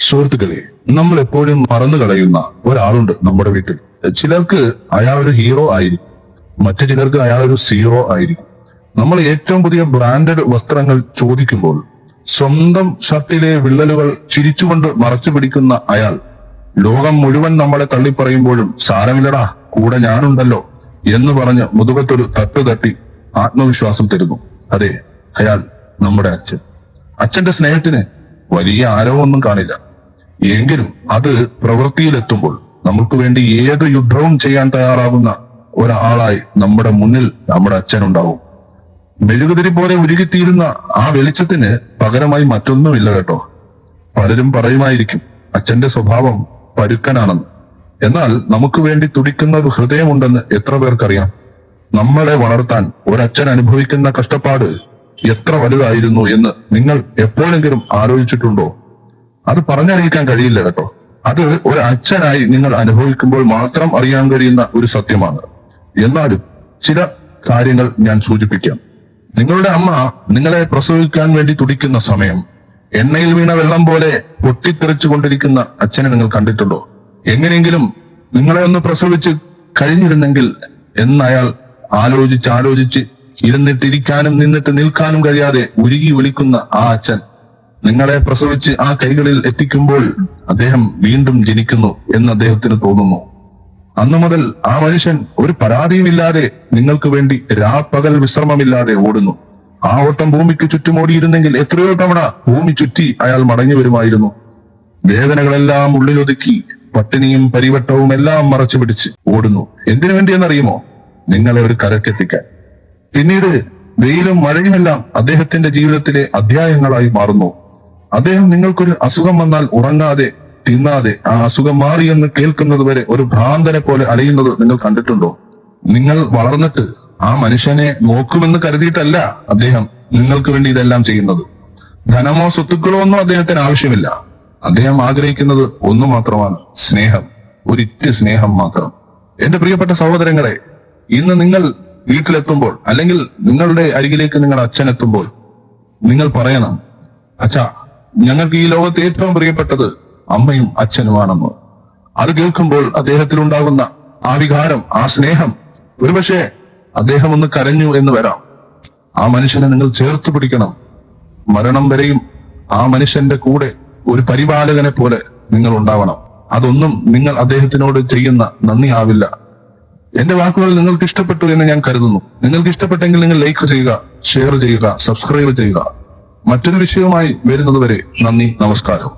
സുഹൃത്തുക്കളെ, നമ്മൾ എപ്പോഴും മറന്നു കളയുന്ന ഒരാളുണ്ട് നമ്മുടെ വീട്ടിൽ. ചിലർക്ക് അയാൾ ഒരു ഹീറോ ആയിരിക്കും, മറ്റു ചിലർക്ക് അയാൾ ഒരു സീറോ ആയിരിക്കും. നമ്മൾ ഏറ്റവും പുതിയ ബ്രാൻഡഡ് വസ്ത്രങ്ങൾ ചോദിക്കുമ്പോൾ സ്വന്തം ഷർട്ടിലെ വിള്ളലുകൾ ചിരിച്ചുകൊണ്ട് മറച്ചു പിടിക്കുന്ന അയാൾ ലോകം മുഴുവൻ നമ്മളെ തള്ളിപ്പറയുമ്പോഴും സാരമില്ലടാ, കൂടെ ഞാനുണ്ടല്ലോ എന്ന് പറഞ്ഞ് മുതുകത്തൊരു തട്ടി ആത്മവിശ്വാസം തരുന്നു. അതെ, അയാൾ നമ്മുടെ അച്ഛൻ. അച്ഛന്റെ സ്നേഹത്തിന് വലിയ ആരവമൊന്നും കാണില്ല, എങ്കിലും അത് പ്രവൃത്തിയിലെത്തുമ്പോൾ നമുക്ക് വേണ്ടി ഏത് യുദ്ധവും ചെയ്യാൻ തയ്യാറാകുന്ന ഒരാളായി നമ്മുടെ മുന്നിൽ നമ്മുടെ അച്ഛനുണ്ടാവും. മെഴുകുതിരി പോലെ ഉരുകിത്തീരുന്ന ആ വെളിച്ചത്തിന് പകരമായി മറ്റൊന്നുമില്ല കേട്ടോ. പലരും പറയുമായിരിക്കും അച്ഛന്റെ സ്വഭാവം പരുക്കനാണെന്ന്. എന്നാൽ നമുക്ക് വേണ്ടി തുടിക്കുന്ന ഒരു ഹൃദയമുണ്ടെന്ന് എത്ര പേർക്കറിയാം? നമ്മളെ വളർത്താൻ ഒരച്ഛൻ അനുഭവിക്കുന്ന കഷ്ടപ്പാട് എത്ര വലുതായിരുന്നു എന്ന് നിങ്ങൾ എപ്പോഴെങ്കിലും ആലോചിച്ചിട്ടുണ്ടോ? അത് പറഞ്ഞറിയിക്കാൻ കഴിയില്ല കേട്ടോ. അത് ഒരു അച്ഛനായി നിങ്ങൾ അനുഭവിക്കുമ്പോൾ മാത്രം അറിയാൻ കഴിയുന്ന ഒരു സത്യമാണ്. എന്നാലും ചില കാര്യങ്ങൾ ഞാൻ സൂചിപ്പിക്കാം. നിങ്ങളുടെ അമ്മ നിങ്ങളെ പ്രസവിക്കാൻ വേണ്ടി തുടിക്കുന്ന സമയം എണ്ണയിൽ വീണ വെള്ളം പോലെ പൊട്ടിത്തെറിച്ചു കൊണ്ടിരിക്കുന്ന അച്ഛനെ നിങ്ങൾ കണ്ടിട്ടുണ്ടോ? എങ്ങനെയെങ്കിലും നിങ്ങളെ ഒന്ന് പ്രസവിച്ച് കഴിഞ്ഞിരുന്നെങ്കിൽ എന്നയാൾ ആലോചിച്ച് ഇരുന്നിട്ടിരിക്കാനും നിന്നിട്ട് നിൽക്കാനും കഴിയാതെ ഉരുകി ഒലിക്കുന്ന ആ അച്ഛൻ നിങ്ങളെ പ്രസവിച്ച് ആ കൈകളിൽ എത്തിക്കുമ്പോൾ അദ്ദേഹം വീണ്ടും ജനിക്കുന്നു എന്ന് അദ്ദേഹത്തിന് തോന്നുന്നു. അന്നു മുതൽ ആ മനുഷ്യൻ ഒരു പരാതിയുമില്ലാതെ നിങ്ങൾക്ക് വേണ്ടി രാപ്പകൽ വിശ്രമമില്ലാതെ ഓടുന്നു. ആ ഓട്ടം ഭൂമിക്ക് ചുറ്റും ഓടിയിരുന്നെങ്കിൽ എത്രയോ തവണ ഭൂമി ചുറ്റി അയാൾ മടങ്ങി വരുമായിരുന്നു. വേദനകളെല്ലാം ഉള്ളിലൊതുക്കി പട്ടിണിയും പരിവട്ടവും എല്ലാം മറച്ചു പിടിച്ച് ഓടുന്നു. എന്തിനു വേണ്ടിയെന്നറിയുമോ? നിങ്ങളെ ഒരു കരക്കെത്തിക്കാൻ. പിന്നീട് വെയിലും മഴയുമെല്ലാം അദ്ദേഹത്തിന്റെ ജീവിതത്തിലെ അധ്യായങ്ങളായി മാറുന്നു. അദ്ദേഹം നിങ്ങൾക്കൊരു അസുഖം വന്നാൽ ഉറങ്ങാതെ തിന്നാതെ ആ അസുഖം മാറിയെന്ന് കേൾക്കുന്നത് വരെ ഒരു ഭ്രാന്തനെ പോലെ അലയുന്നത് നിങ്ങൾ കണ്ടിട്ടുണ്ടോ? നിങ്ങൾ വളർന്നിട്ട് ആ മനുഷ്യനെ നോക്കുമെന്ന് കരുതിയിട്ടല്ല അദ്ദേഹം നിങ്ങൾക്ക് വേണ്ടി ഇതെല്ലാം ചെയ്യുന്നത്. ധനമോ സ്വത്തുക്കളോ ഒന്നും അദ്ദേഹത്തിന് ആവശ്യമില്ല. അദ്ദേഹം ആഗ്രഹിക്കുന്നത് ഒന്നു മാത്രമാണ്, സ്നേഹം. ഒരിറ്റ് സ്നേഹം മാത്രം. എന്റെ പ്രിയപ്പെട്ട സഹോദരങ്ങളെ, ഇന്ന് നിങ്ങൾ വീട്ടിലെത്തുമ്പോൾ അല്ലെങ്കിൽ നിങ്ങളുടെ അരികിലേക്ക് നിങ്ങളുടെ അച്ഛൻ എത്തുമ്പോൾ നിങ്ങൾ പറയണം, അച്ഛാ, ഞങ്ങൾക്ക് ഈ ലോകത്ത് ഏറ്റവും പ്രിയപ്പെട്ടത് അമ്മയും അച്ഛനുമാണെന്ന്. അത് കേൾക്കുമ്പോൾ അദ്ദേഹത്തിലുണ്ടാകുന്ന ആ വികാരം, ആ സ്നേഹം, ഒരുപക്ഷെ അദ്ദേഹം ഒന്ന് കരഞ്ഞു എന്ന് വരാം. ആ മനുഷ്യനെ നിങ്ങൾ ചേർത്ത് പിടിക്കണം. മരണം വരെയും ആ മനുഷ്യന്റെ കൂടെ ഒരു പരിപാലകനെ പോലെ നിങ്ങൾ ഉണ്ടാവണം. അതൊന്നും നിങ്ങൾ അദ്ദേഹത്തിനോട് ചെയ്യുന്ന നന്ദി ആവില്ല. എന്റെ വാക്കുകൾ നിങ്ങൾക്ക് ഇഷ്ടപ്പെട്ടു എന്ന് ഞാൻ കരുതുന്നു. നിങ്ങൾക്ക് ഇഷ്ടപ്പെട്ടെങ്കിൽ നിങ്ങൾ ലൈക്ക് ചെയ്യുക, ഷെയർ ചെയ്യുക, സബ്സ്ക്രൈബ് ചെയ്യുക. മറ്റൊരു വിഷയവുമായി വരുന്നതുവരെ നന്ദി, നമസ്കാരം.